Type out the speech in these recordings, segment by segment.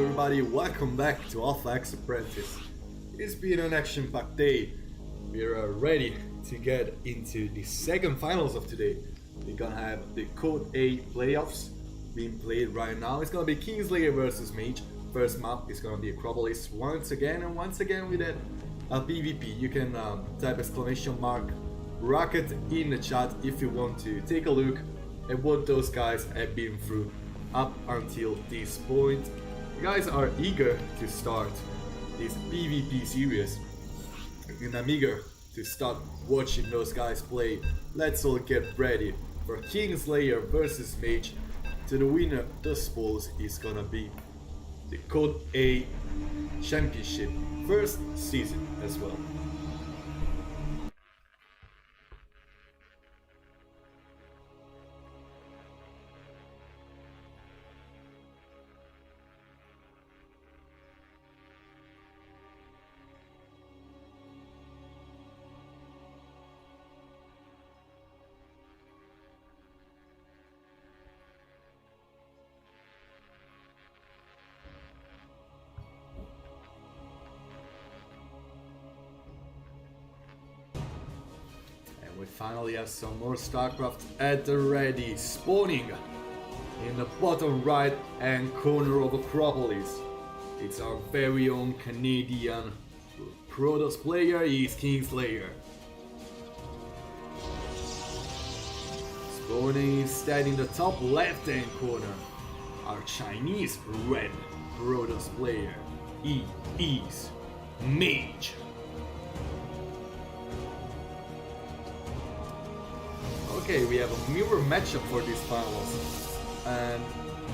everybody, welcome back to Alpha X Apprentice. It's been an action-packed day. We are ready to get into the second finals of today. We're gonna have the Code A playoffs being played right now. It's gonna be Kingslayer versus Mage. First map is gonna be Acropolis once again, and once again with a PvP. You can type exclamation mark rocket in the chat if you want to take a look at what those guys have been through up until this point. You guys are eager to start this PvP series, and I'm eager to start watching those guys play. Let's all get ready for Kingslayer versus Mage. To the winner, the suppose is gonna be the Code A Championship first season as well. We finally have some more StarCraft at the ready, spawning in the bottom right hand corner of Acropolis. It's our very own Canadian Protoss player, is Kingslayer. Spawning instead in the top left hand corner, our Chinese red Protoss player, he is Mage. Okay, we have a mirror matchup for these finals, and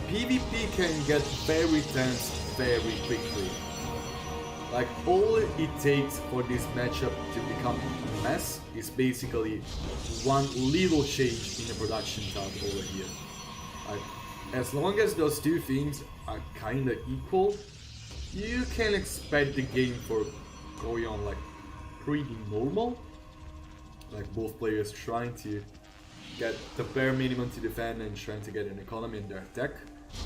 PvP can get very tense very quickly. Like, all it takes for this matchup to become a mess is basically one little change in the production tab over here. Like, as long as those two things are kinda equal, you can expect the game for going on like pretty normal. Like, both players trying to get the bare minimum to defend and trying to get an economy in their tech.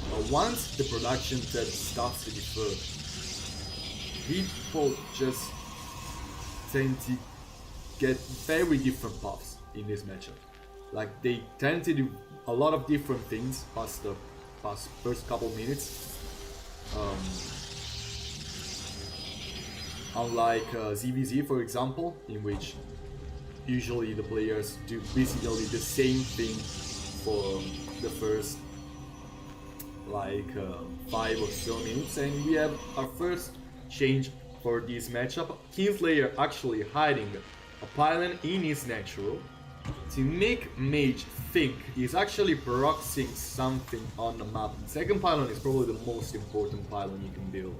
But once the production tab starts to differ, people just tend to get very different paths in this matchup. Like, they tend to do a lot of different things past the first couple minutes. Unlike ZVZ, for example, in which usually the players do basically the same thing for the first like 5 or so minutes, and we have our first change for this matchup. Kingslayer actually hiding a pylon in his natural to make Mage think he's actually proxying something on the map. Second pylon is probably the most important pylon you can build,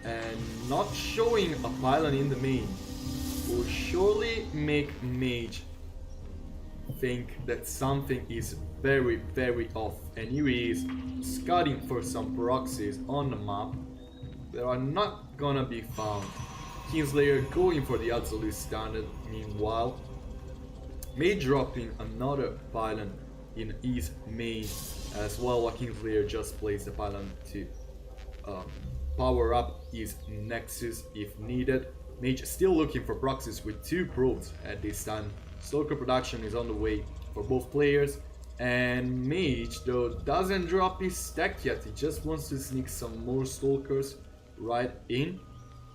and not showing a pylon in the main will surely make Mage think that something is very off, and he is scouting for some proxies on the map that are not gonna be found. Kingslayer going for the absolute standard, meanwhile Mage dropping another pylon in his main as well, while Kingslayer just plays the pylon to power up his Nexus if needed. Mage still looking for proxies with 2 probes at this time. Stalker production is on the way for both players, and Mage though doesn't drop his stack yet. He just wants to sneak some more Stalkers right in,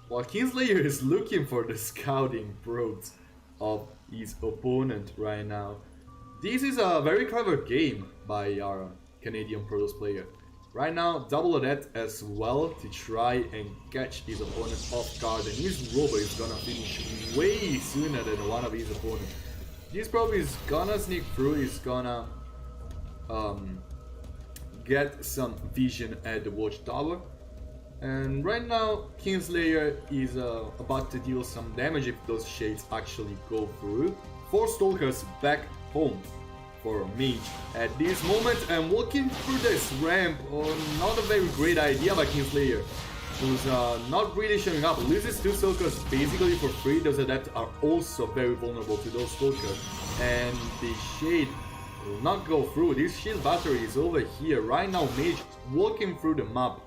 while Kingslayer is looking for the scouting probes of his opponent right now. This is a very clever game by our Canadian Protoss player. Right now, double that as well to try and catch his opponent off guard, and his robot is gonna finish way sooner than one of his opponents. This probably is gonna sneak through, he's gonna get some vision at the watchtower. And right now, Kingslayer is about to deal some damage if those shades actually go through. 4 Stalkers back home for Mage at this moment, and walking through this ramp, not a very great idea by Kingslayer, who's not really showing up. Loses 2 Stalkers basically for free. Those Adepts are also very vulnerable to those Stalkers, and the Shade will not go through. This shield battery is over here. Right now Mage walking through the map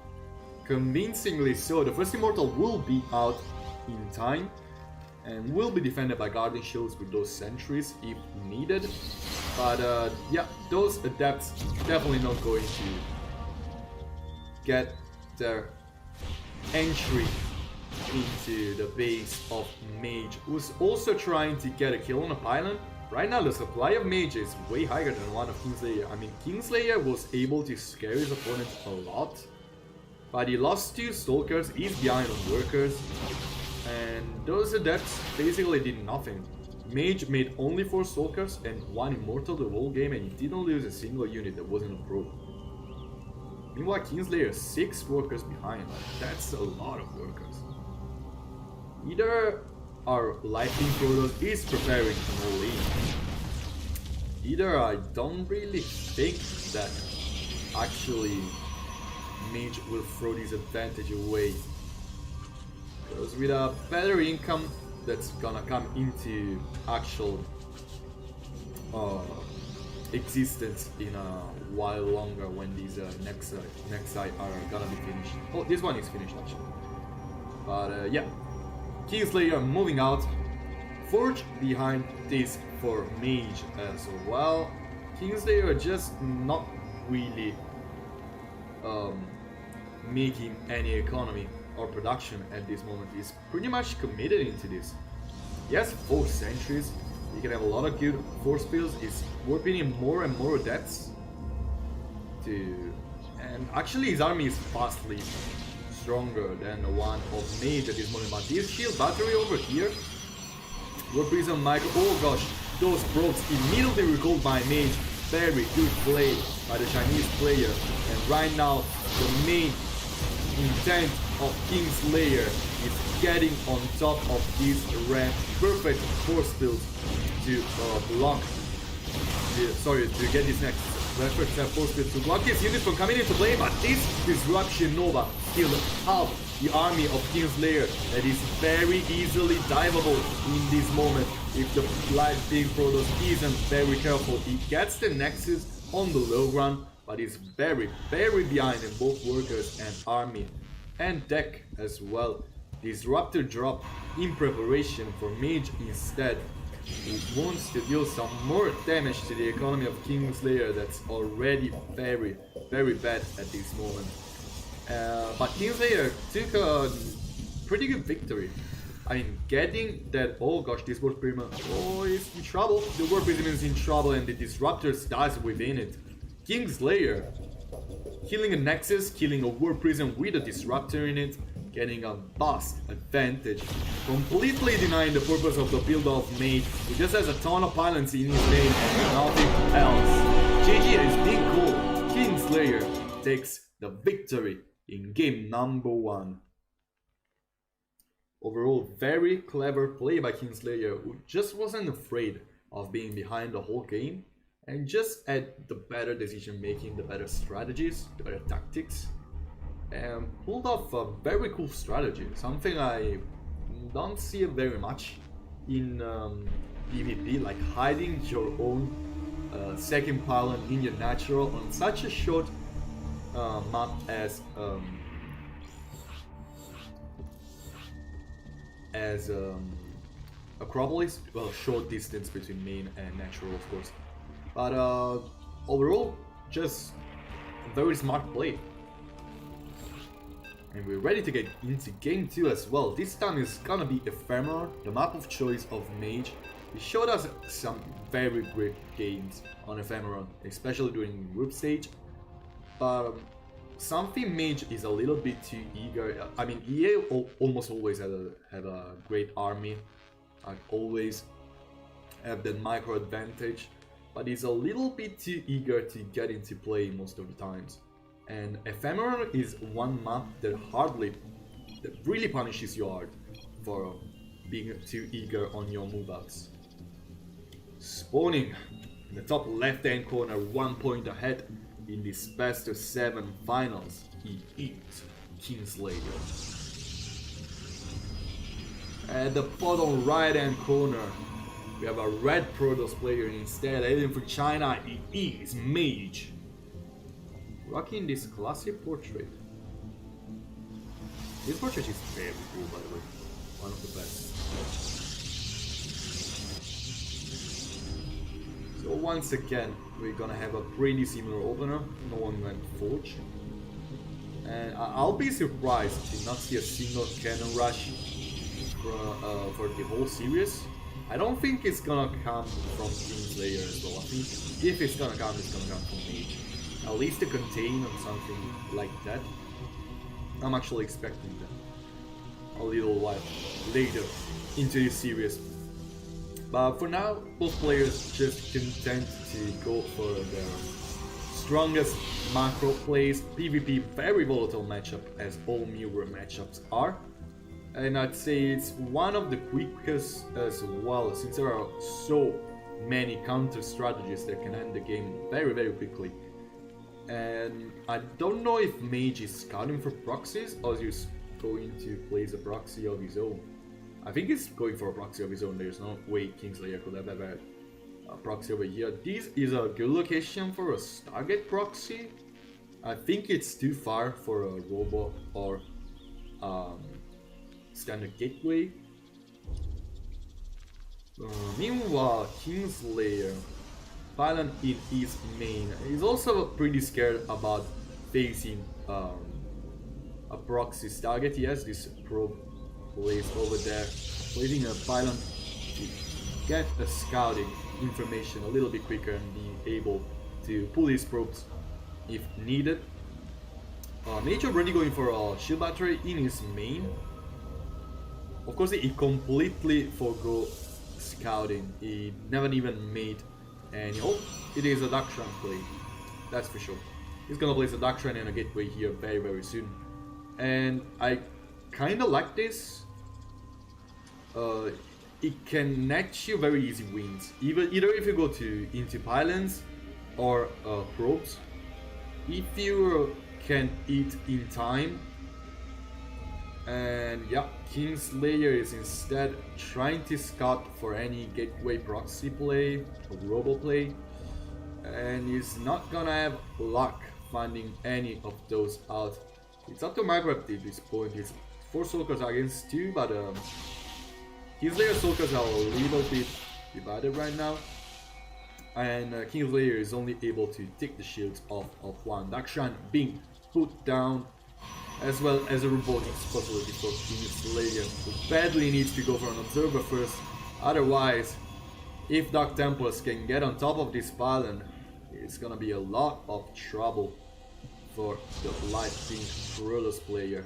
convincingly so. The first Immortal will be out in time and will be defended by Guardian Shields with those sentries if needed. But yeah, those Adepts definitely not going to get their entry into the base of Mage, who's also trying to get a kill on a pylon. Right now the supply of Mage is way higher than one of Kingslayer. I mean, Kingslayer was able to scare his opponent a lot, but he lost 2 Stalkers, he's behind on Workers, and those Adepts basically did nothing. Mage made only 4 Stalkers and 1 Immortal the whole game, and he didn't lose a single unit that wasn't a pro. Meanwhile, Kingslayer 6 Workers behind, that's a lot of Workers. Either our Lightning Protoss is preparing to all in, either I don't really think that actually Mage will throw this advantage away. Because with a better income that's gonna come into actual existence in a while longer when these next side are gonna be finished. Oh, this one is finished actually. But yeah, Kingslayer moving out. Forge behind this for Mage as well. Kingslayer just not really making any economy or production at this moment. He's pretty much committed into this. He has 4 sentries. He can have a lot of good force fields. He's warping in more and more Adepts and actually his army is vastly stronger than the one of Mage at this moment. But this shield battery over here, Warp Prism Micro, oh gosh, those probes immediately recalled by Mage. Very good play by the Chinese player, and right now the main intent of Kingslayer is getting on top of this red perfect force field to block to get this next perfect force field to block his unit from coming into play. But this Disruption Nova still half the army of Kingslayer that is very easily diveable in this moment if the Lightning Protoss isn't very careful. He gets the Nexus on the low ground, but is very behind in both Workers and army and deck as well. Disruptor drop in preparation for Mage instead, who wants to deal some more damage to the economy of Kingslayer that's already very bad at this moment. But Kingslayer took a pretty good victory. I mean, getting that, oh gosh, this Warp Prism, oh, is in trouble. The Warp Prism is in trouble and the Disruptors dies within it. Kingslayer killing a Nexus, killing a Warp Prism with a Disruptor in it, getting a vast advantage, completely denying the purpose of the build of Mage, who just has a ton of pylons in his name and nothing else. GG is big cool. Kingslayer takes the victory in game number 1. Overall, very clever play by Kingslayer, who just wasn't afraid of being behind the whole game and just had the better decision making, the better strategies, the better tactics, and pulled off a very cool strategy, something I don't see very much in PvP, like hiding your own second pylon in your natural on such a short map as Acropolis. Well, short distance between main and natural, of course, but overall just a very smart play. And we're ready to get into game 2 as well. This time is gonna be Ephemeral, the map of choice of Mage. He showed us some very great games on Ephemeral, especially during group stage, but something Mage is a little bit too eager. I mean, EA almost always have a great army, like always have that micro advantage, but he's a little bit too eager to get into play most of the times. And Ephemeral is one map that really punishes you hard for being too eager on your move outs. Spawning in the top left hand corner, 1 point ahead in this best of 7 finals, he is Kingslayer. At the bottom right hand corner, we have a red Protoss player instead, heading for China, he is Mage. Rocking this classic portrait. This portrait is very cool, by the way. One of the best. So once again, we're gonna have a pretty similar opener. No one went Forge. And I'll be surprised to not see a single cannon rush for the whole series. I don't think it's gonna come from Kingslayer as well. I think if it's gonna come from Mage. At least a contain or something like that. I'm actually expecting that a little while later into this series. But for now, both players just content to go for their strongest macro plays. PvP, very volatile matchup as all mirror matchups are. And I'd say it's one of the quickest as well, since there are so many counter strategies that can end the game very, very quickly. And I don't know if Mage is scouting for proxies or is going to place a proxy of his own. I think he's going for a proxy of his own. There's no way Kingslayer could have ever a proxy over here. This is a good location for a Stargate proxy. I think it's too far for a Robo or standard gateway. Meanwhile, Kingslayer, Pylon in his main, is also pretty scared about facing a proxy Stargate. He has this probe placed over there, placing a Pylon to get a scouting information a little bit quicker and being able to pull his probes if needed. Mage already going for a shield battery in his main. Of course, he completely forgot scouting. He never even made any. Oh, it is a Dakshan play. That's for sure. He's gonna place a Dakshan and a gateway here very, very soon. And I kinda like this. It can net you very easy wins. Either if you go into pylons or probes. If you can eat in time. And yeah, Kingslayer is instead trying to scout for any gateway proxy play or robo play, and he's not gonna have luck finding any of those out. It's up to Minecraft at this point. It's 4 Soulkers against 2, but Kingslayer Soulkers are a little bit divided right now, and Kingslayer is only able to take the shields off of one. Dakshan being put down, as well as a robotics possibility for Kingslayer, who badly needs to go for an observer first. Otherwise, if Dark Templars can get on top of this pylon, it's gonna be a lot of trouble for the light pink Cruelus player.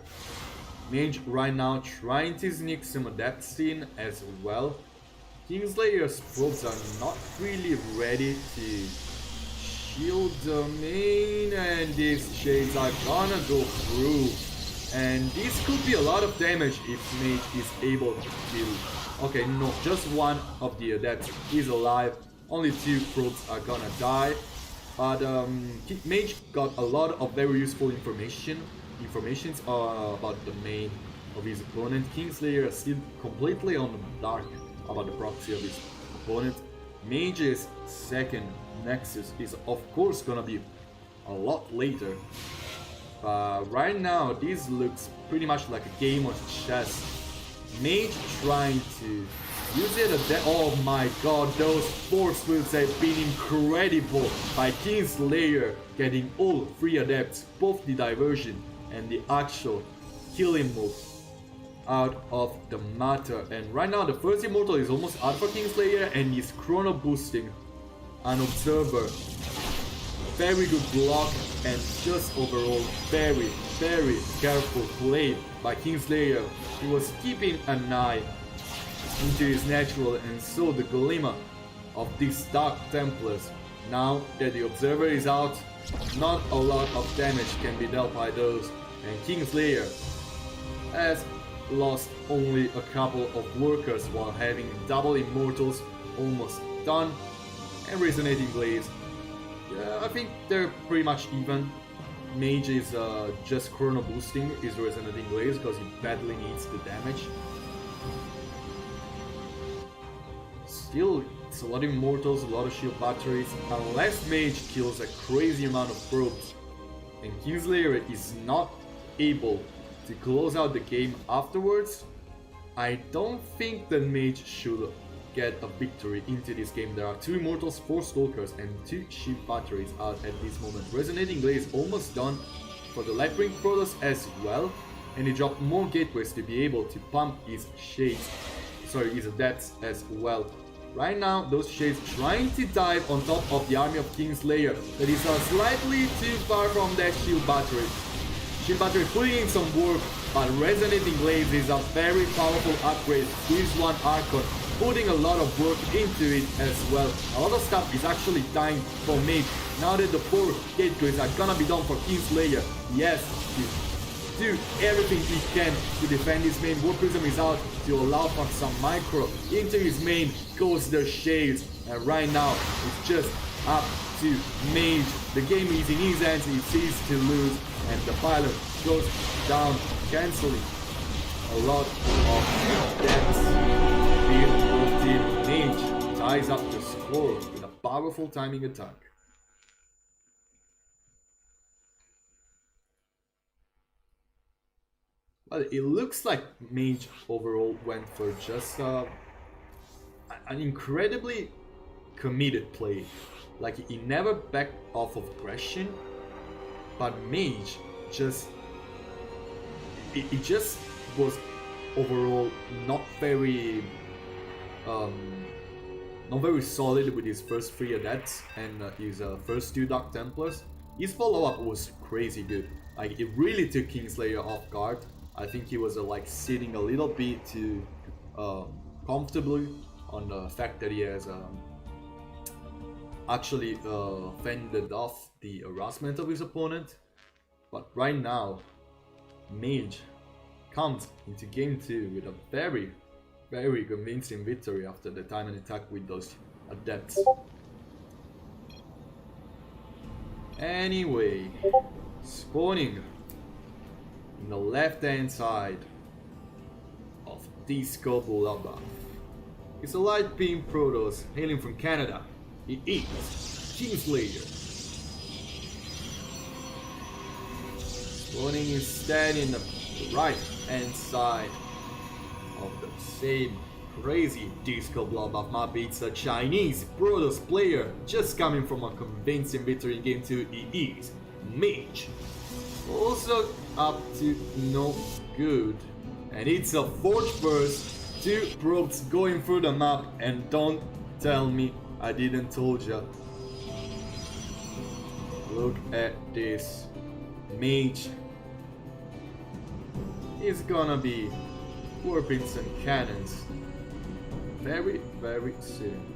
Mage right now trying to sneak some adepts in as well. Kingslayer's probes are not really ready to shield the main, and these shades are gonna go through. And this could be a lot of damage if Mage is able to kill. Okay, no, just one of the adepts is alive. Only 2 probes are gonna die. But Mage got a lot of very useful informations about the main of his opponent. Kingslayer is still completely on the dark about the proxy of his opponent. Mage's second Nexus is of course gonna be a lot later. But right now this looks pretty much like a game of chess. Mage trying to use it oh my god, those force moves have been incredible by Kingslayer, getting all 3 adepts, both the diversion and the actual killing move, out of the matter. And right now the first immortal is almost out for Kingslayer, and he's chrono boosting an observer. Very good block, and just overall very, very careful play by Kingslayer. He was keeping an eye into his natural and saw the glimmer of these Dark Templars. Now that the observer is out, not a lot of damage can be dealt by those, and Kingslayer has lost only a couple of workers while having double immortals almost done, and resonating blades. Yeah, I think they're pretty much even. Mage is just chrono boosting his resonating blades because he badly needs the damage. Still, it's a lot of immortals, a lot of shield batteries, unless Mage kills a crazy amount of probes. And Kingslayer is not able to close out the game afterwards, I don't think the mage should get a victory into this game. There are 2 Immortals, 4 Stalkers, and 2 Shield Batteries out at this moment. Resonating Blade is almost done for the Lightning Protoss as well, and he dropped more gateways to be able to pump his shades, his adepts as well. Right now, those shades trying to dive on top of the army of Kingslayer that is slightly too far from that Shield Battery. Shield Battery putting in some work, but Resonating Blades is a very powerful upgrade to his 1 Archon, putting a lot of work into it as well. A lot of stuff is actually dying for Mage. Now that the 4 gateways are gonna be done for Kingslayer, yes, do everything he can to defend his main. War Prism is out to allow for some micro. Into his main goes the Shades, and right now it's just up to Mage. The game is in his hands, he sees to lose, and the pilot goes down, cancelling a lot of deaths. Team Mage ties up the score with a powerful timing attack. Well, it looks like Mage overall went for just an incredibly committed play. Like, he never backed off of aggression, but Mage just... It just was overall not very solid with his first 3 adepts and his first 2 Dark Templars. His follow-up was crazy good. Like, it really took Kingslayer off guard. I think he was like sitting a little bit too comfortably on the fact that he has actually fended off the harassment of his opponent. But right now, Mage comes into game 2 with a very, very convincing victory after the time and attack with those adepts. Anyway, spawning in the left hand side of Disco Bloodbath is a light beam Protoss hailing from Canada. It is Kingslayer. Spawning instead in the right hand side of the same crazy Disco Bloodbath map. It's a Chinese Protoss player just coming from a convincing victory in game 2. He is Mage. Also up to no good, and it's a Forge Burst, 2 probes going through the map, and don't tell me I didn't told ya. Look at this. Mage is gonna be warping some cannons very, very soon.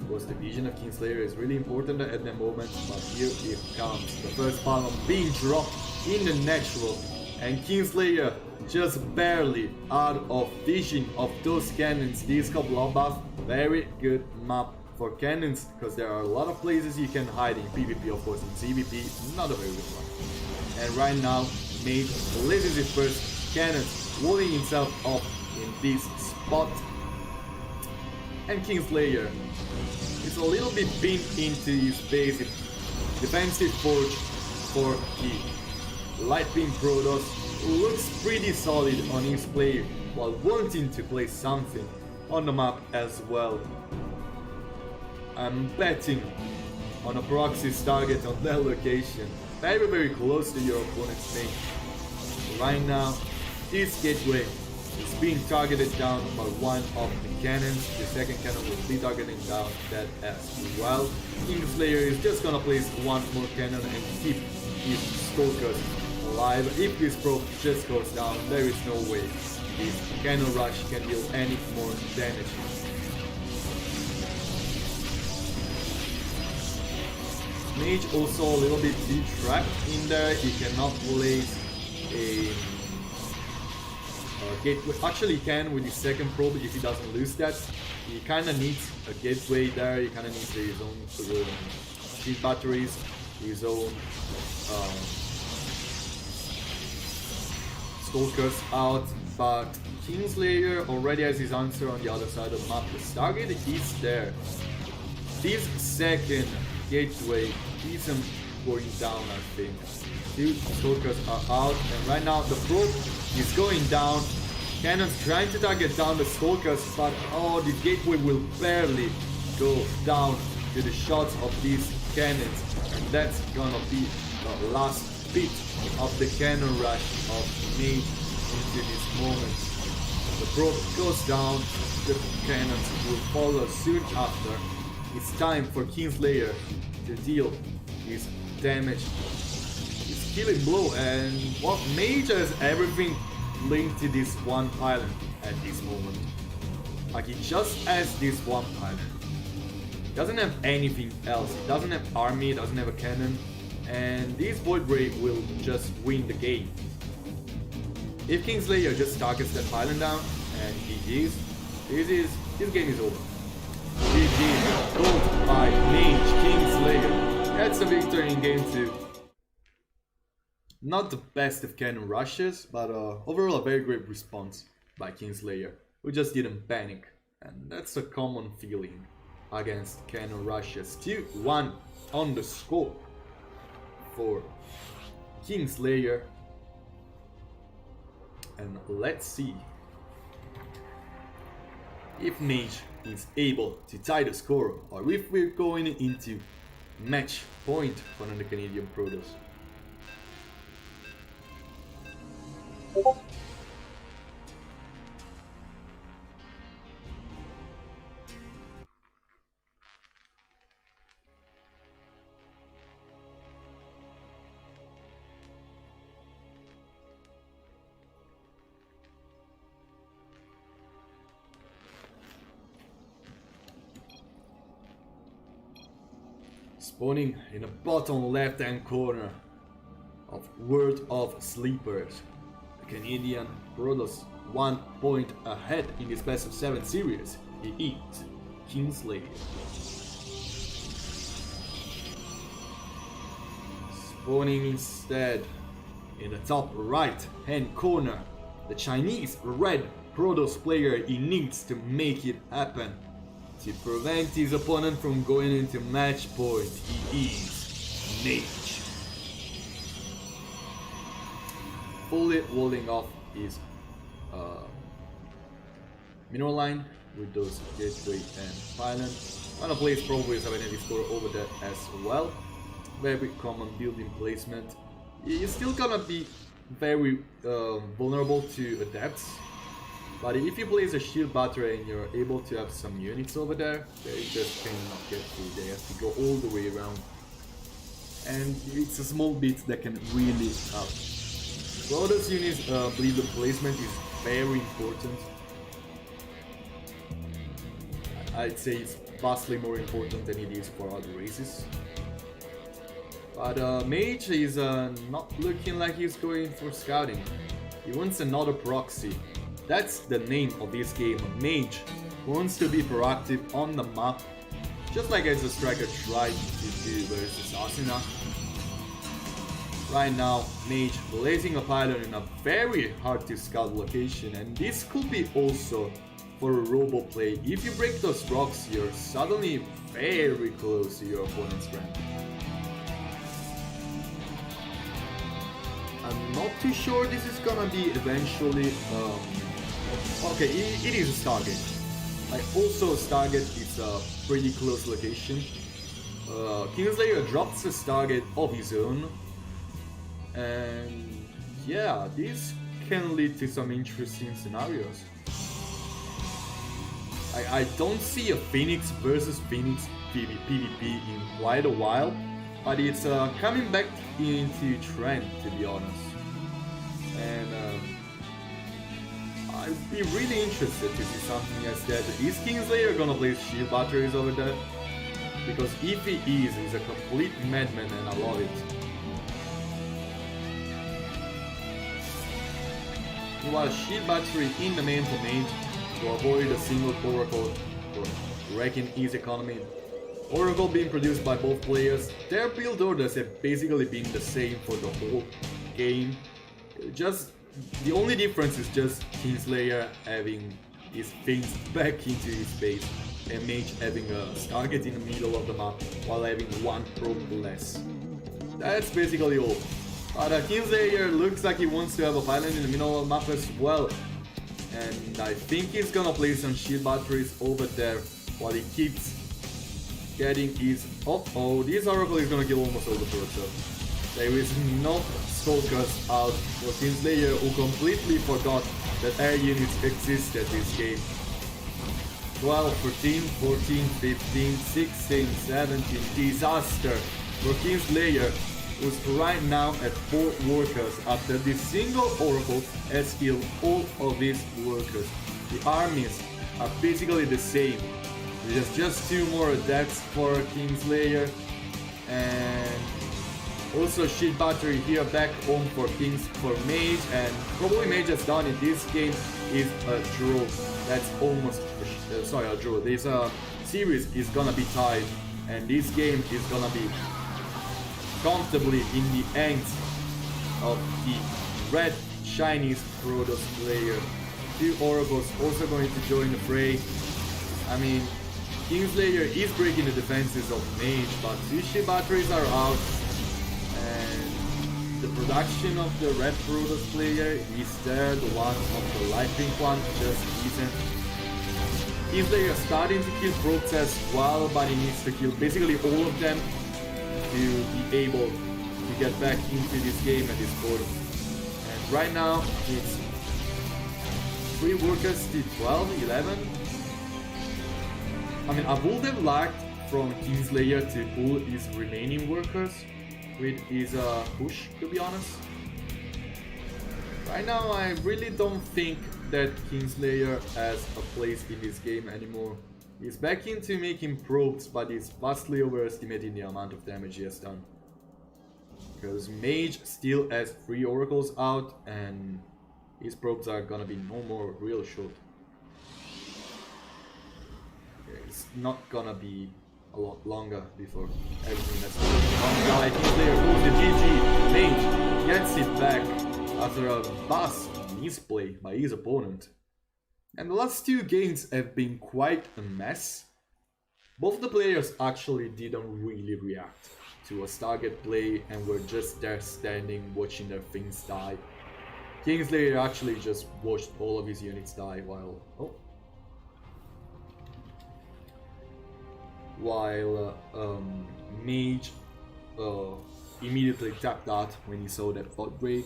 Of course, the vision of Kingslayer is really important at the moment, but here it comes. The first bomb being dropped in the natural, and Kingslayer just barely out of vision of those cannons. Disco Bloodbath, very good map for cannons, because there are a lot of places you can hide in PvP. Of course, in CvP, not a very good one. And right now, Mage releases his first cannons, walling himself up in this spot. And Kingslayer is a little bit pinned into his basic defensive forge for the Light Beam Protoss. Looks pretty solid on his play, while wanting to play something on the map as well. I'm betting on a proxy's target on that location, very, very close to your opponent's main. Right now, this gateway is being targeted down by one of the cannons. The second cannon will be targeting down that as well. Kingslayer is just gonna place one more cannon and keep his Stalkers alive. If this probe just goes down, there is no way this cannon rush can deal any more damage. Mage also a little bit too trapped in there. He cannot place a gateway. Actually, he can with his second probe if he doesn't lose that. He kind of needs a gateway there. He kind of needs his own shield batteries, his own Stalkers out. But Kingslayer already has his answer on the other side of the map. The target is there. This second gateway is going down, I think. Two stalkers are out, and right now the probe is going down. Cannons trying to target down the stalkers, but oh, the gateway will barely go down to the shots of these cannons, and that's gonna be the last bit of the cannon rush of Mage into this moment. The probe goes down, the cannons will follow soon after. It's time for Kingslayer to deal his damage, his killing blow, and what Mage has everything linked to this one island at this moment. Like, he just has this one island. He doesn't have anything else. He doesn't have army, he doesn't have a cannon, and this Void Ray will just win the game. If Kingslayer just targets that island down, and he is, this game is over. GG, gold by Mage Kingslayer. That's a victory in game 2. Not the best of cannon rushes, but overall a very great response by Kingslayer, who just didn't panic, and that's a common feeling against cannon rushes. 2-1 on the score for Kingslayer, and let's see if Mage is able to tie the score, or if we're going into match point for the Canadian Protoss. Spawning in the bottom left hand corner of World of Sleepers, the Canadian Protoss 1 point ahead in this best of 7 series. He is Kingslayer. Spawning instead in the top right hand corner, the Chinese red Protoss player. He needs to make it happen to prevent his opponent from going into match point. He is Mage. Fully walling off his mineral line with those gateway and pylon. Wanna place probably is having a score over that as well. Very common building placement. You're still gonna be very vulnerable to adepts. But if you place a shield battery and you're able to have some units over there, they just cannot get through. They have to go all the way around. And it's a small bit that can really help. For those units, believe the placement is very important. I'd say it's vastly more important than it is for other races. But Mage is not looking like he's going for scouting. He wants another proxy. That's the name of this game. Mage wants to be proactive on the map, just like as a striker tried to do versus Asuna. Right now, Mage blazing a pylon in a very hard to scout location, and this could be also for a robo play. If you break those rocks, you're suddenly very close to your opponent's ramp. I'm not too sure this is gonna be eventually. Okay, it is a Stargate. Like, also Stargate is a pretty close location. Kingslayer drops a Stargate of his own, and yeah, this can lead to some interesting scenarios. I don't see a Phoenix versus Phoenix PvP in quite a while, but it's coming back into trend, to be honest. And I'd be really interested to see something as that. Is Kingslayer gonna place shield batteries over there? Because if he is, he's a complete madman, and I love it. You want a shield battery in the main for Mage to avoid a single Oracle for wrecking his economy. Oracle being produced by both players. Their build orders have basically been the same for the whole game. Just the only difference is just Kingslayer having his things back into his base, and Mage having a target in the middle of the map while having one probe less. That's basically all. But Kingslayer looks like he wants to have a pylon in the middle of the map as well. And I think he's gonna place some shield batteries over there while he keeps getting his... Oh, this Oracle is gonna kill almost all the turrets. So there is no Stalkers out for Kingslayer, who completely forgot that air units existed this game. 12, 13, 14, 15, 16, 17, disaster for Kingslayer, who's right now at 4 workers after this single Oracle has killed all of these workers. The armies are basically the same. There's just 2 more deaths for Kingslayer, and also shield battery here back home for Mage, and probably Mage has done in this game is a draw. That's almost a draw. This series is gonna be tied, and this game is gonna be comfortably in the hands of the red Chinese Protoss player. 2 Oracles also going to join the fray. I mean, Kingslayer is breaking the defenses of Mage, but 2 shield batteries are out, and the production of the red Protoss player is there. The one of the light pink one just isn't. Kingslayer starting to kill probes as well, but he needs to kill basically all of them to be able to get back into this game at this point. And right now it's 3 workers to 12, 11. I mean, I would have liked from Kingslayer to pull his remaining workers with his push, to be honest. Right now I really don't think that Kingslayer has a place in this game anymore. He's back into making probes, but he's vastly overestimating the amount of damage he has done. Because Mage still has 3 Oracles out, and his probes are gonna be no more real short. It's not gonna be a lot longer before everything that's going on. Kingslayer goes the GG. Mage gets it back after a vast misplay by his opponent. And the last 2 games have been quite a mess. Both the players actually didn't really react to a Stargate play and were just there standing watching their things die. Kingslayer actually just watched all of his units die while Mage immediately tapped out when he saw that thought break.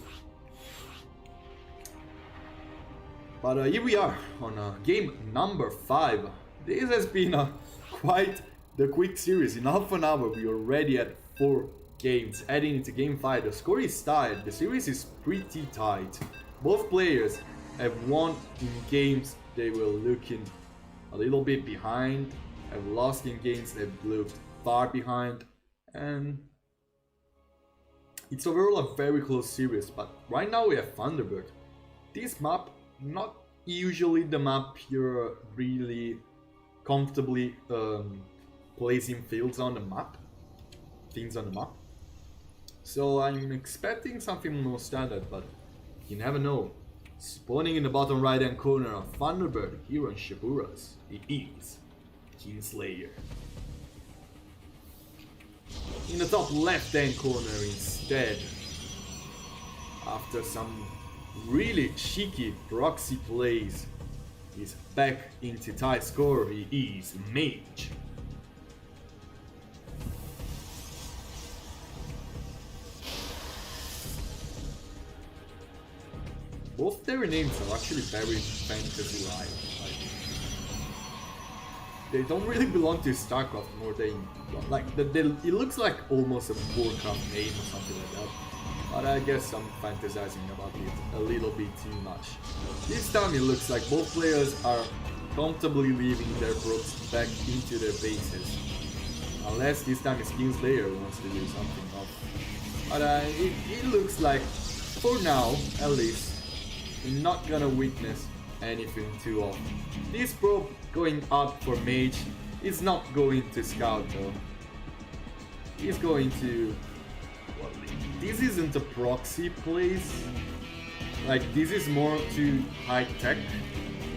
But here we are on game number 5. This has been quite the quick series. In half an hour we already had 4 games. Heading into game 5, the score is tied. The series is pretty tight. Both players have won in games they were looking a little bit behind, have lost in games they've looked far behind, and it's overall a very close series. But right now we have Thunderbird. This map, not usually the map you're really comfortably placing things on the map. So I'm expecting something more standard, but you never know. Spawning in the bottom right hand corner of Thunderbird here on Shiburas, it is Kingslayer. In the top left hand corner instead, after some really cheeky proxy plays, is back into tie score. He is Mage. Both their names are actually very fantasy-like. They don't really belong to StarCraft more than it looks like almost a Warcraft name or something like that. But I guess I'm fantasizing about it a little bit too much. This time it looks like both players are comfortably leaving their probes back into their bases. Unless this time it's Kingslayer who wants to do something off. But it looks like, for now at least, we're not gonna witness anything too often. This probe going up for Mage is not going to scout though. He's going to... Well, this isn't a proxy place. Like, this is more too high tech.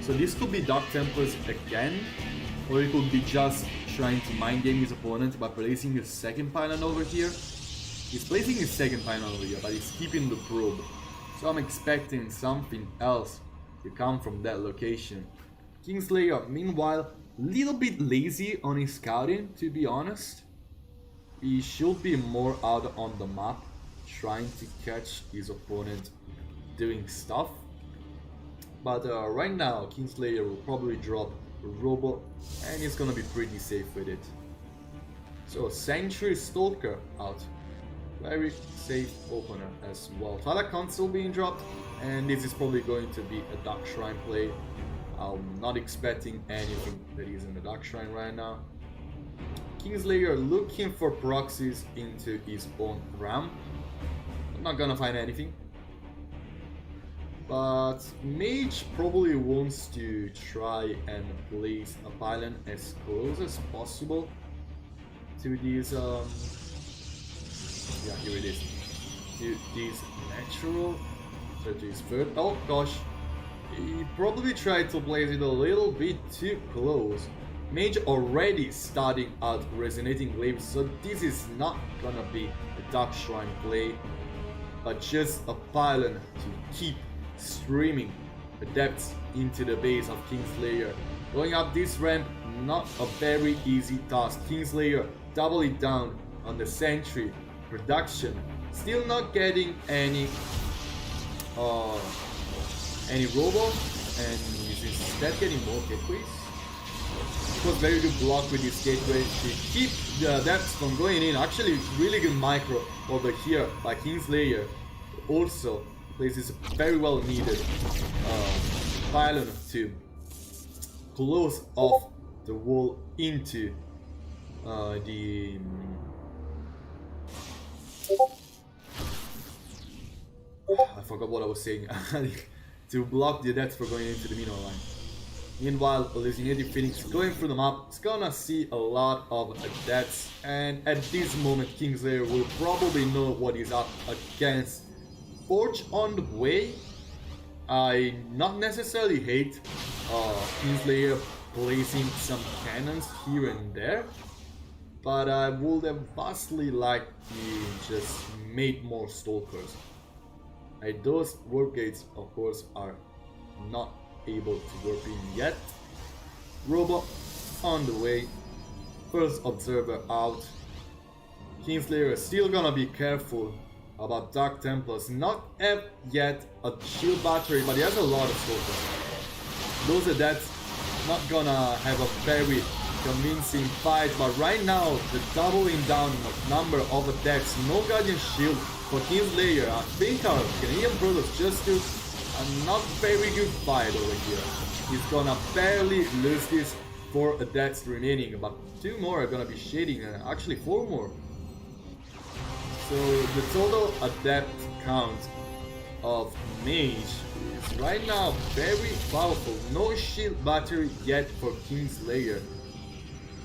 So this could be Dark Templars again, or it could be just trying to mind game his opponent by placing a second pylon over here. He's placing his second final area, but he's keeping the probe. So I'm expecting something else to come from that location. Kingslayer, meanwhile, little bit lazy on his scouting, to be honest. He should be more out on the map, trying to catch his opponent doing stuff. But right now, Kingslayer will probably drop a Robo, and he's gonna be pretty safe with it. So Sentry Stalker out. Very safe opener as well. Twilight Console being dropped, and this is probably going to be a Dark Shrine play. I'm not expecting anything that is in the Dark Shrine right now. Kingslayer looking for proxies into his own ramp. I'm not gonna find anything. But Mage probably wants to try and place a pylon as close as possible to these yeah, here it is. To this natural. So to his third. Oh gosh. He probably tried to place it a little bit too close. Mage already starting out resonating glaive, so this is not gonna be a Dark Shrine play, but just a pylon to keep streaming adepts into the base of Kingslayer. Going up this ramp, not a very easy task. Kingslayer double it down on the sentry production, still not getting any robo, and he's instead getting more gateways. It was very good block with this gateway to keep the adepts from going in. Actually, really good micro over here by Kingslayer. Also places very well needed pylon to close off the wall into the I forgot what I was saying. To block the adepts from going into the mineral line. Meanwhile, Hallucinated Phoenix going through the map is gonna see a lot of adepts, and at this moment Kingslayer will probably know what he's up against. Forge on the way. I not necessarily hate Kingslayer placing some cannons here and there, but I would have vastly liked he just made more stalkers. And those warp gates, of course, are not able to warp in yet. Robo on the way. First observer out. Kingslayer is still gonna be careful about Dark Templars. Not yet a shield battery, but he has a lot of stalkers. Those adepts not gonna have a very convincing fight, but right now the doubling down of number of attacks, no Guardian Shield for Kingslayer. I think our Canadian brothers just took a not very good fight over here. He's gonna barely lose this 4 adepts remaining, but 2 more are gonna be shading, and actually 4 more. So the total adept count of Mage is right now very powerful. No shield battery yet for Kingslayer,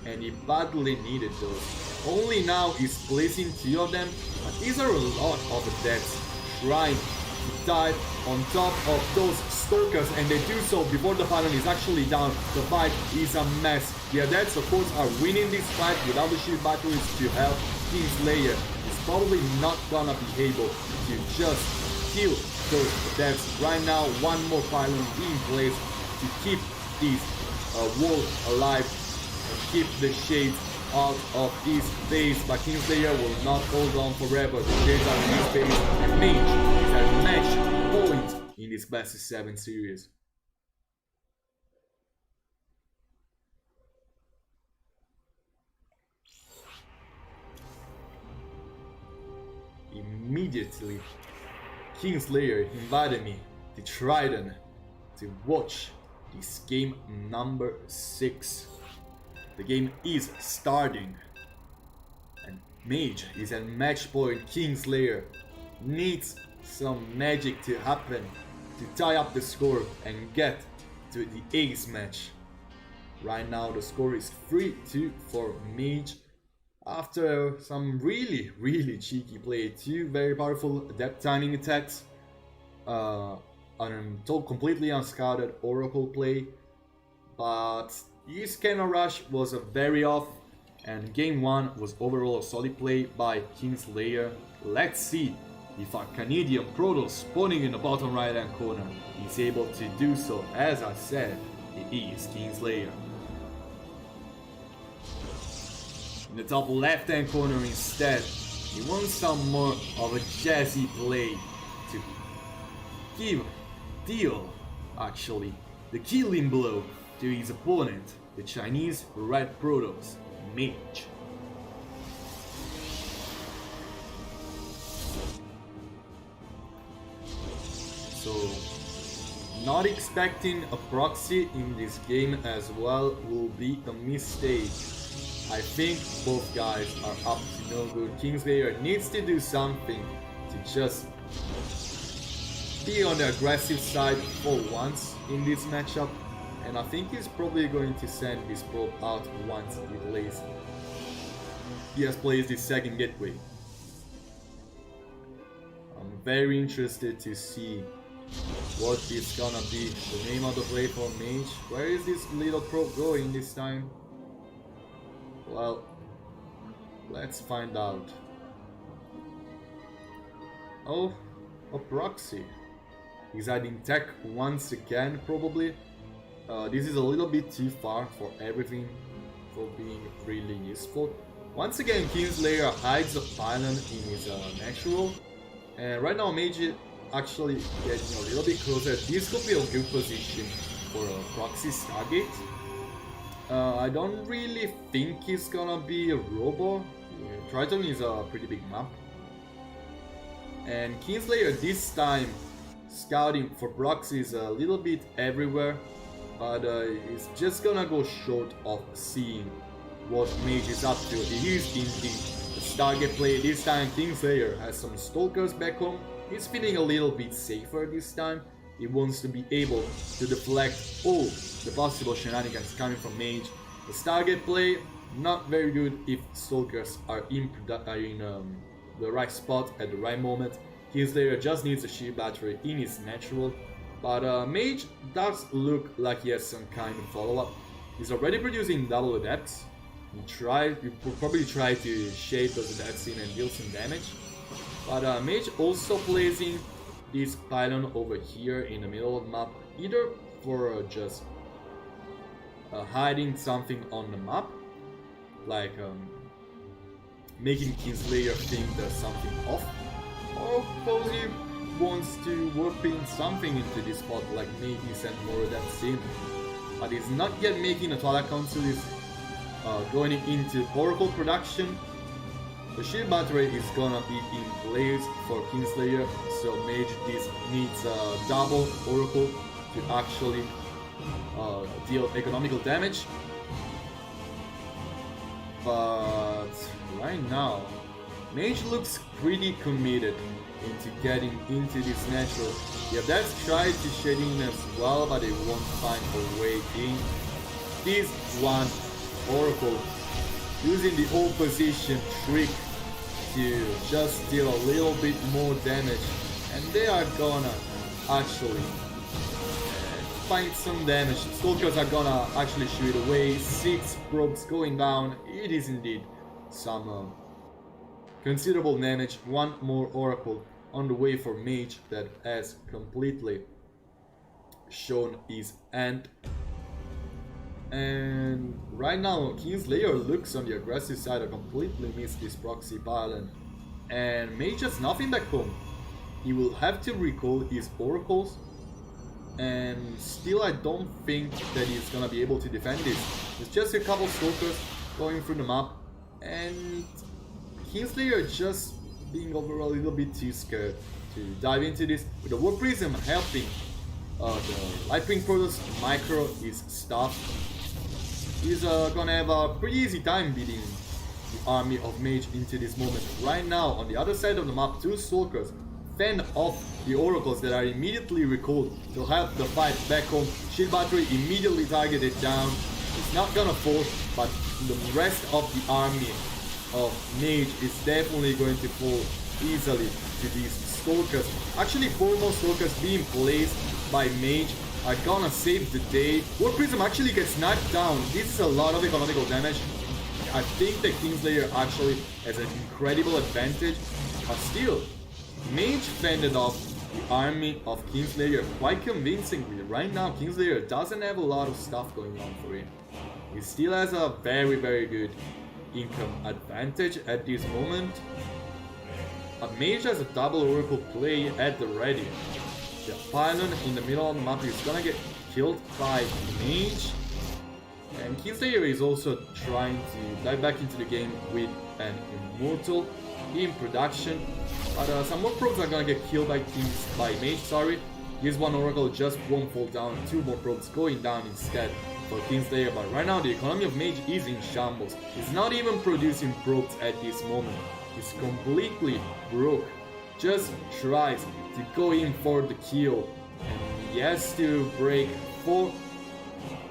and he badly needed those. Only now he's placing 2 of them, but these are a lot of adepts trying to dive on top of those stalkers, and they do so before the pylon is actually down. The fight is a mess. The adepts of course are winning this fight without the shield batteries to help. Kingslayer is probably not gonna be able to just kill those adepts. Right now, 1 more pylon being placed to keep this wall alive and keep the shades out of his base, but Kingslayer will not hold on forever. The shades are in his base, and Mage is at match point in this best of 7 series. Immediately, Kingslayer invited me to Trident to watch this game number 6. The game is starting, and Mage is at match point. Kingslayer needs some magic to happen to tie up the score and get to the ace match. Right now the score is 3-2 for Mage after some really cheeky play. 2 very powerful adept timing attacks, completely unscouted Oracle play, but his Cannon Rush was a very off, And game 1 was overall a solid play by Kingslayer. Let's see if our Canadian Protoss spawning in the bottom right hand corner is able to do so. As I said, it is Kingslayer. In the top left hand corner instead, he wants some more of a jazzy play to deal the killing blow to his opponent, the Chinese Red Protoss, Mage. So, not expecting a proxy in this game as well will be a mistake. I think both guys are up to no good. Kingslayer needs to do something to just be on the aggressive side for once in this matchup, and I think he's probably going to send his probe out once he has placed his second gateway. I'm very interested to see what is gonna be the name of the play for Mage. Where is this little probe going this time? Well, let's find out. Oh, a proxy. He's adding tech once again, probably. This is a little bit too far for everything for being really useful. Once again, Kingslayer hides a pylon in his natural. And right now, Mage is actually getting a little bit closer. This could be a good position for a proxy Stargate. I don't really think it's gonna be a robo. Triton is a pretty big map. And Kingslayer this time scouting for proxies a little bit everywhere, but it's just gonna go short of seeing what Mage is up to. He is indeed the Stargate play. This time Kingslayer has some Stalkers back home. He's feeling a little bit safer this time. He wants to be able to deflect all the possible shenanigans coming from Mage. The Stargate play, not very good if Stalkers are in the right spot at the right moment. Kingslayer just needs a shield battery in his natural, but Mage does look like he has some kind of follow-up. He's already producing double adepts. He will probably try to shade those adepts in and deal some damage. But Mage also placing this pylon over here in the middle of the map, either for just hiding something on the map, like making Kingslayer think there's something off, or suppose he wants to warp in something into this spot, like maybe send more of that in. But he's not yet making a Twilight Council, he's going into Oracle production. The shield battery is gonna be in place for Kingslayer, so Mage needs a double Oracle to actually deal economical damage. But right now, Mage looks pretty committed into getting into this natural. Yeah, that's tried to shade in as well, but they won't find a way in. This one Oracle using the hold position trick to just deal a little bit more damage, and they are gonna actually find some damage. Stalkers are gonna actually shoot away. 6 probes going down. It is indeed some considerable damage. One more Oracle on the way for Mage that has completely shown his end. And right now, Kingslayer looks on the aggressive side. I completely missed this proxy pylon. And Mage has nothing back home. He will have to recall his oracles. And still, I don't think that he's gonna be able to defend this. There's just a couple Stalkers going through the map. And Kingslayer just being overall a little bit too scared to dive into this. With the Warp Prism helping the Lightwing Protoss micro his stuff. He's gonna have a pretty easy time beating the army of Mage into this moment. Right now, on the other side of the map, 2 Stalkers fend off the Oracles that are immediately recalled to help the fight back home. Shield battery immediately targeted down. It's not gonna fall, but the rest of the army of Mage is definitely going to fall easily to these Stalkers. Actually, 4 more Stalkers being placed by Mage are gonna save the day. Warp Prism actually gets knocked down. This is a lot of economical damage. I think that Kingslayer actually has an incredible advantage, but still, Mage fended off the army of Kingslayer quite convincingly. Right now, Kingslayer doesn't have a lot of stuff going on for him. He still has a very good income advantage at this moment. A Mage has a double Oracle play at the ready. The pylon in the middle of the map is gonna get killed by Mage. And Kingslayer is also trying to dive back into the game with an Immortal in production. But some more probes are gonna get killed by Mage, sorry. This one Oracle just won't fall down, 2 more probes going down instead for Kingslayer. But right now the economy of Mage is in shambles. He's not even producing probes at this moment. He's completely broke. Just tries to go in for the kill. And he has to break 4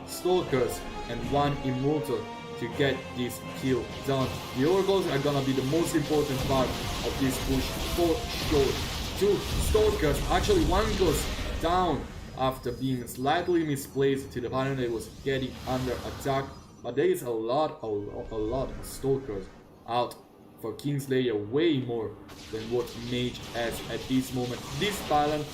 Stalkers and 1 Immortal to get this kill done. The Oracles are gonna be the most important part of this push for sure. 2 Stalkers, actually 1 goes down after being slightly misplaced to the pylon that was getting under attack. But there is a lot of Stalkers out for Kingslayer, way more than what Mage has at this moment. This pylon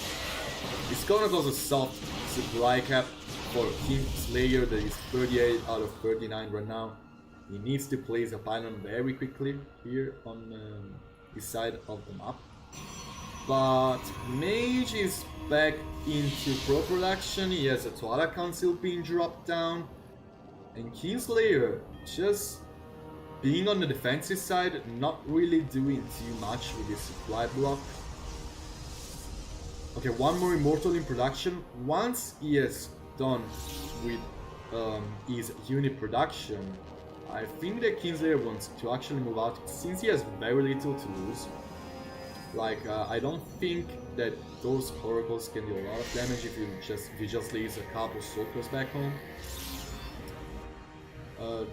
is gonna cause a soft supply cap for Kingslayer that is 38 out of 39 right now. He needs to place a pylon very quickly here on this side of the map. But Mage is back into pro production. He has a Twilight Council being dropped down. And Kingslayer just being on the defensive side, not really doing too much with his supply block. Okay, 1 more Immortal in production. Once he is done with his unit production, I think that Kingslayer wants to actually move out since he has very little to lose. Like, I don't think that those Oracles can do a lot of damage if you just leave a couple Stalkers back home.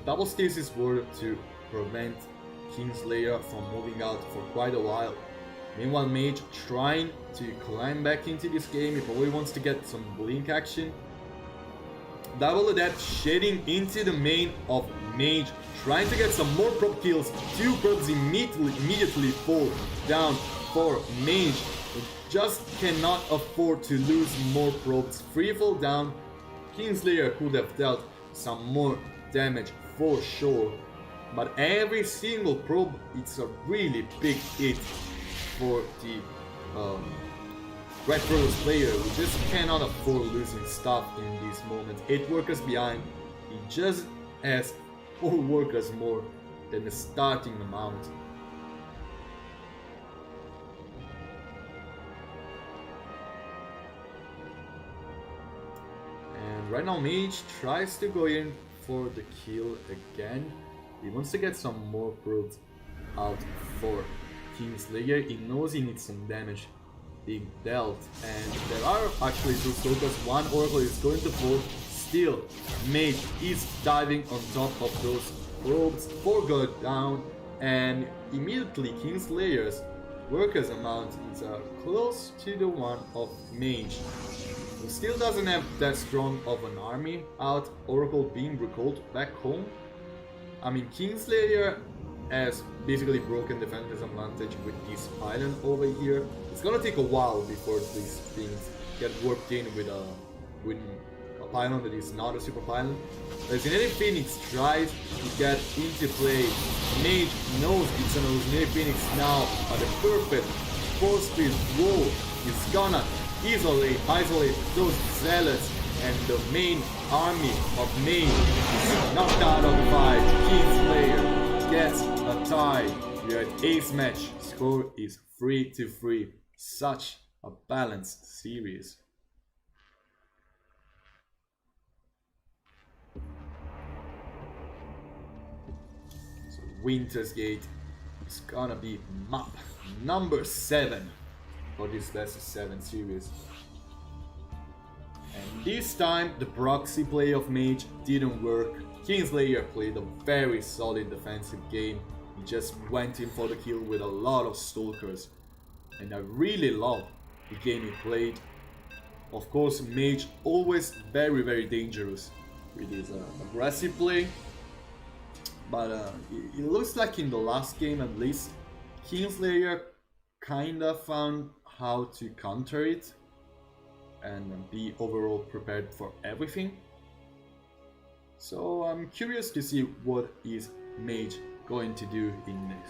Double Stasis were to prevent Kingslayer from moving out for quite a while. Meanwhile, Mage trying to climb back into this game. He probably wants to get some blink action. Double that shedding into the main of Mage, trying to get some more probe kills. 2 probes immediately fall down for Mage. He just cannot afford to lose more probes. 3 fall down. Kingslayer could have dealt some more damage for sure. But every single probe, it's a really big hit for the Red Brothers player, who just cannot afford losing stuff in this moment. 8 workers behind, he just has 4 workers more than the starting amount. And right now Mage tries to go in for the kill again. He wants to get some more probes out for Kingslayer. He knows he needs some damage being dealt, and there are actually 2 Stalkers. 1 Oracle is going to fall. Still, Mage is diving on top of those probes. 4 go down, and immediately Kingslayer's workers amount is close to the one of Mage, who still doesn't have that strong of an army out. Oracle being recalled back home. I mean, Kingslayer has basically broken the defender's advantage with this pylon over here. It's gonna take a while before these things get warped in with a pylon that is not a super pylon. Hallucinating Phoenix tries to get into play. Mage knows it's an Hallucinating Phoenix now, but the perfect force-speed roll is gonna isolate those zealots, and the main army of Mage is knocked out of the fight. Kingslayer gets a tie. We're at ace match. Score is 3-3. Such a balanced series. So Winter's Gate is gonna be map number 7 for this best of 7 series. And this time the proxy play of Mage didn't work. Kingslayer played a very solid defensive game. He just went in for the kill with a lot of Stalkers. And I really love the game he played. Of course, Mage always very dangerous with his aggressive play. but it looks like in the last game at least, Kingslayer kinda found how to counter it and be overall prepared for everything. So I'm curious to see what is Mage going to do in this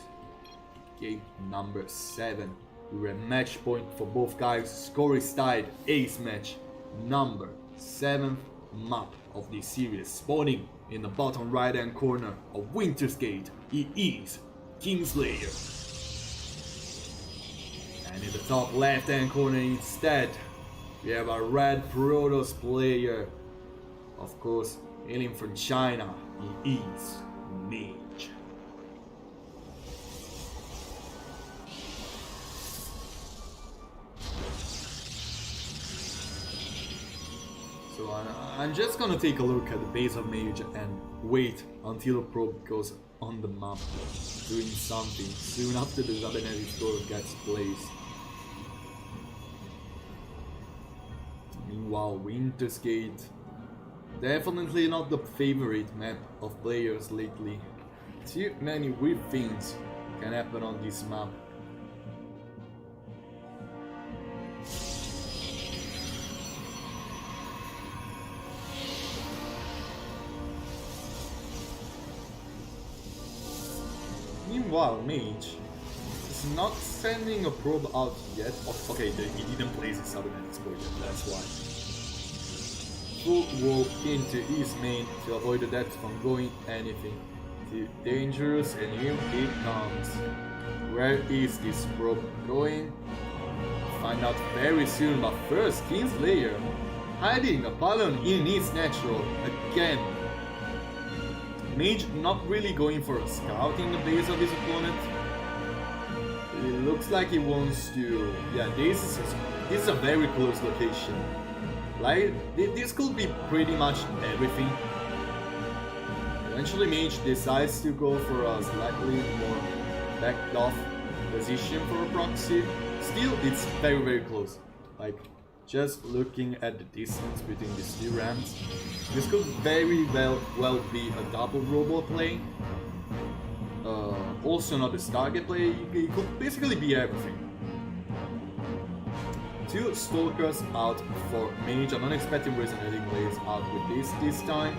game number 7. We're at match point for both guys. Score is tied. Ace match number 7th map of this series. Spawning in the bottom right hand corner of Winter's Gate, it is Kingslayer. And in the top left hand corner instead, we have a red Protoss player. Of course, hailing from China, he is Mage. So I'm just gonna take a look at the base of Mage and wait until a probe goes on the map doing something soon after the Zabenetti store gets placed. Meanwhile, Winter's Gate, definitely not the favorite map of players lately. Too many weird things can happen on this map. Meanwhile, Mage is not sending a probe out yet. Okay, he didn't place his Cybernetic Spore yet, that's why. Full wall into his main to avoid the death from going anything too dangerous, and here it comes. Where is this probe going? Find out very soon, but first, Kingslayer hiding a pylon in his natural again. Mage not really going for a scout in the base of his opponent. It looks like he wants to... Yeah, this is a very close location. Like, this could be pretty much everything. Eventually Mage decides to go for a slightly more backed off position for a proxy. Still, it's very, very close. Like, just looking at the distance between these two ramps, this could very well be a double robot play. Also not a Stargate play, it could basically be everything. Two Stalkers out for Mage. I'm not expecting Resonating Blades out with this time.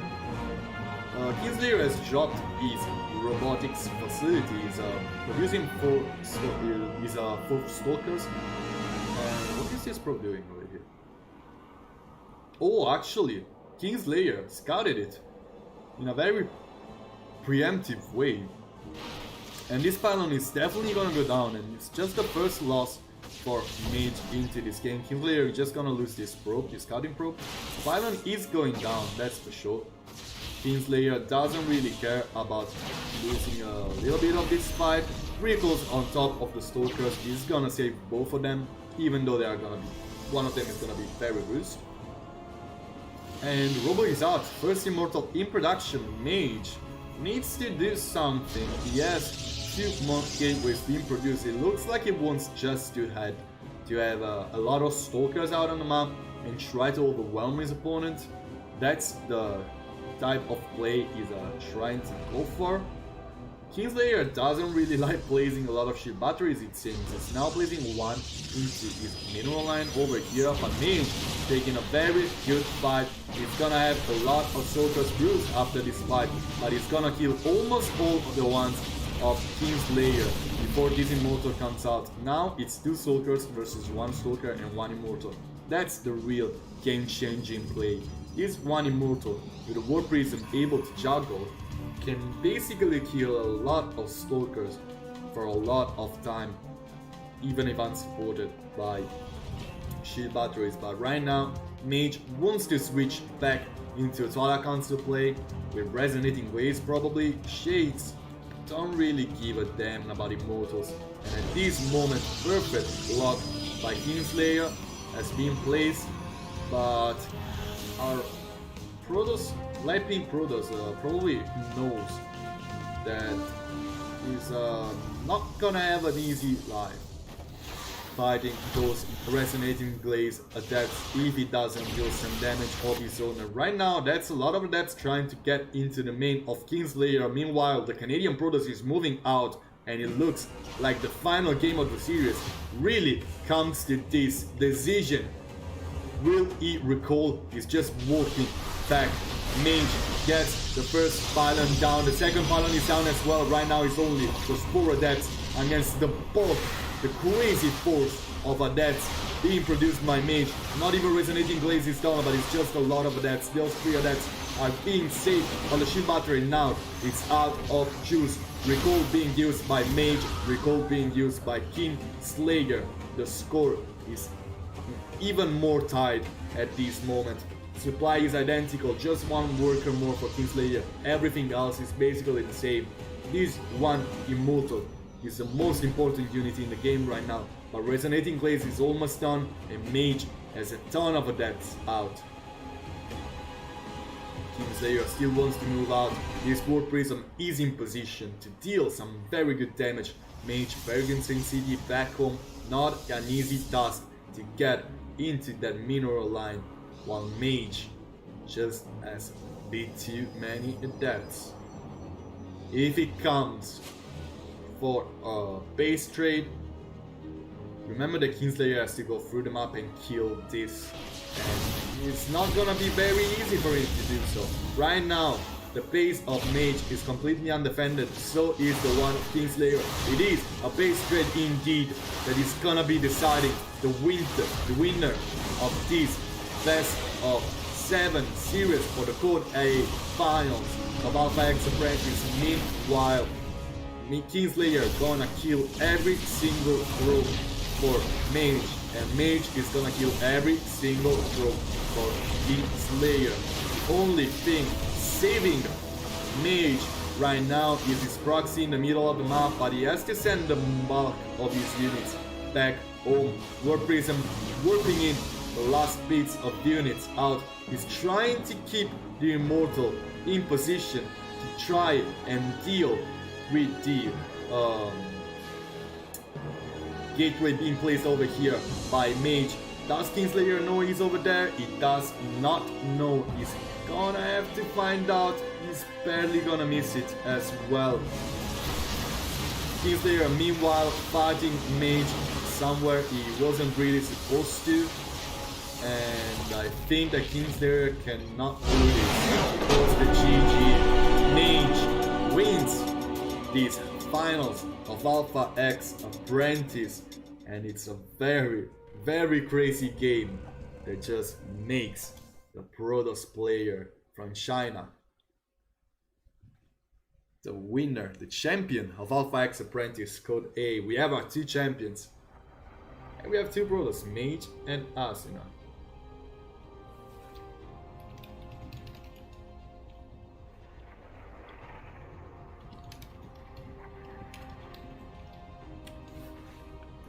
Kingslayer has dropped his robotics facilities, producing four Stalkers. And what is this probe doing over here? Oh, actually, Kingslayer scouted it in a very preemptive way. And this pylon is definitely gonna go down, and it's just the first loss for Mage into this game. Kingslayer is just gonna lose this probe, this scouting probe. Pylon is going down, that's for sure. Kingslayer doesn't really care about losing a little bit of this fight. Vehicles on top of the Stalkers is gonna save both of them, even though they are gonna be, one of them is gonna be very bruised. And Robo is out, first Immortal in production. Mage needs to do something. He has 2 more gateways being produced. It looks like he wants just to have a lot of Stalkers out on the map and try to overwhelm his opponent. That's the type of play he's trying to go for. Kingslayer doesn't really like placing a lot of shield batteries, it seems. It's now placing one into his mineral line over here, but Mage taking a very good fight. He's gonna have a lot of Stalkers bruised after this fight, but he's gonna kill almost all of the ones of Kingslayer before this Immortal comes out. Now it's 2 Stalkers versus 1 Stalker and 1 Immortal. That's the real game-changing play. This 1 Immortal with a War Prism able to juggle can basically kill a lot of Stalkers for a lot of time, even if unsupported by shield batteries. But right now, Mage wants to switch back into a Twilight Council play with Resonating Waves probably. Shades don't really give a damn about Immortals, and at this moment, perfect block by Kingslayer has been placed, but our Protoss, Lightning Protoss probably knows that he's not gonna have an easy life. fighting those resonating glaze adepts if he doesn't deal some damage of his own. And right now, that's a lot of adepts trying to get into the main of Kingslayer. Meanwhile, the Canadian Protoss is moving out, and it looks like the final game of the series really comes to this decision. Will he recall? He's just walking back. Mage gets the first pylon down, the second pylon is down as well. Right now it's only those 4 adepts against the bulk, the crazy force of adepts being produced by Mage. Not even resonating glaze is down, but it's just a lot of adepts. Those 3 adepts are being saved on the shield battery now. It's out of juice. Recall being used by Mage, recall being used by Kingslayer. The score is even more tight at this moment. Supply is identical, just 1 worker more for Kingslayer. Everything else is basically the same. This one Immortal is the most important unit in the game right now, but Resonating Glaze is almost done and Mage has a ton of adepts out. Kingslayer still wants to move out. This War Prism is in position to deal some very good damage. Mage, Bergensen City back home, not an easy task to get into that mineral line, while Mage just has a bit too many adepts. If it comes for a base trade, remember that Kingslayer has to go through the map and kill this, and it's not gonna be very easy for him to do so. Right now, the base of Mage is completely undefended, so is the one of Kingslayer. It is a base trade indeed that is gonna be deciding the winner of this best of 7 series for the Code A finals of Alpha X Apprentice. Meanwhile, Kingslayer gonna kill every single group for Mage, and Mage is gonna kill every single group for Kingslayer. The only thing saving Mage right now is his proxy in the middle of the map, but he has to send the bulk of his units back home. War Prism warping in the last bits of units out. He's trying to keep the Immortal in position to try and deal with the gateway being placed over here by Mage. Does Kingslayer know he's over there? He does not know. He's gonna have to find out. He's barely gonna miss it as well. Kingslayer meanwhile fighting Mage somewhere he wasn't really supposed to, and I think that Kingslayer cannot do this because the GG Mage wins these finals of Alpha X Apprentice, and it's a very crazy game that just makes the Protoss player from China the winner, the champion of Alpha X Apprentice Code A. We have our 2 champions, and we have 2 Protoss, Mage and Asuna.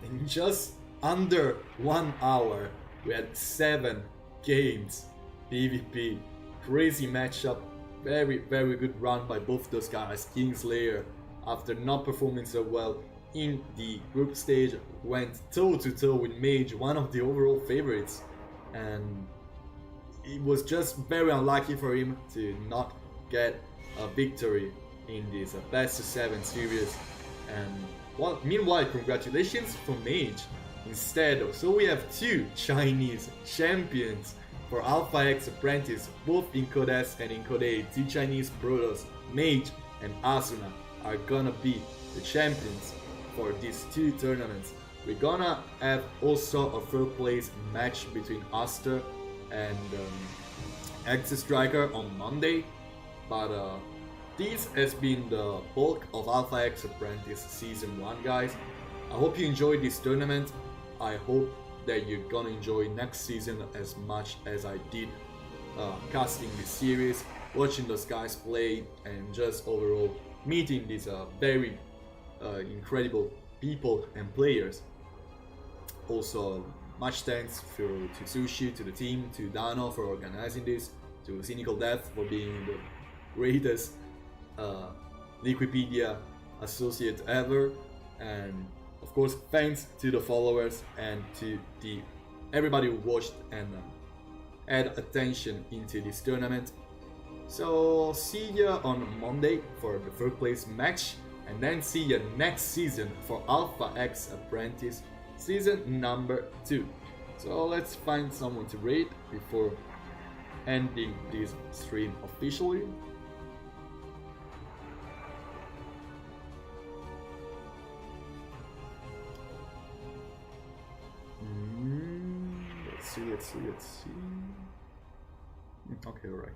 In just under 1 hour, we had 7 games PvP. Crazy matchup, very good run by both those guys. Kingslayer, after not performing so well in the group stage, went toe to toe with Mage, one of the overall favorites, and it was just very unlucky for him to not get a victory in this best of 7 series. And well, meanwhile, congratulations for Mage instead. So we have 2 Chinese champions for Alpha X Apprentice, both in Code S and in Code A. 2 Chinese Protoss, Mage and Asuna, are gonna be the champions for these 2 tournaments. We're gonna have also a third place match between Aster and X Striker on Monday, but this has been the bulk of Alpha X Apprentice Season 1, guys. I hope you enjoyed this tournament. I hope that you're gonna enjoy next season as much as I did casting this series, watching those guys play, and just overall meeting these very incredible people and players. Also, much thanks to Sushi, to the team, to Dano for organizing this, to Cynical Death for being the greatest Liquipedia associate ever, and of course, thanks to the followers and to the everybody who watched and add attention into this tournament. So see ya on Monday for the third place match, and then see ya next season for Alpha X Apprentice season number 2. So let's find someone to raid before ending this stream officially. Let's see. Okay, alright.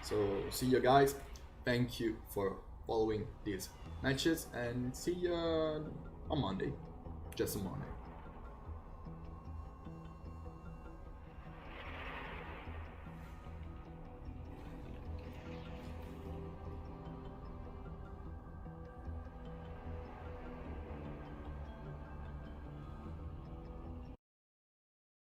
So see you guys. Thank you for following these matches, and see you on Monday. Just on Monday.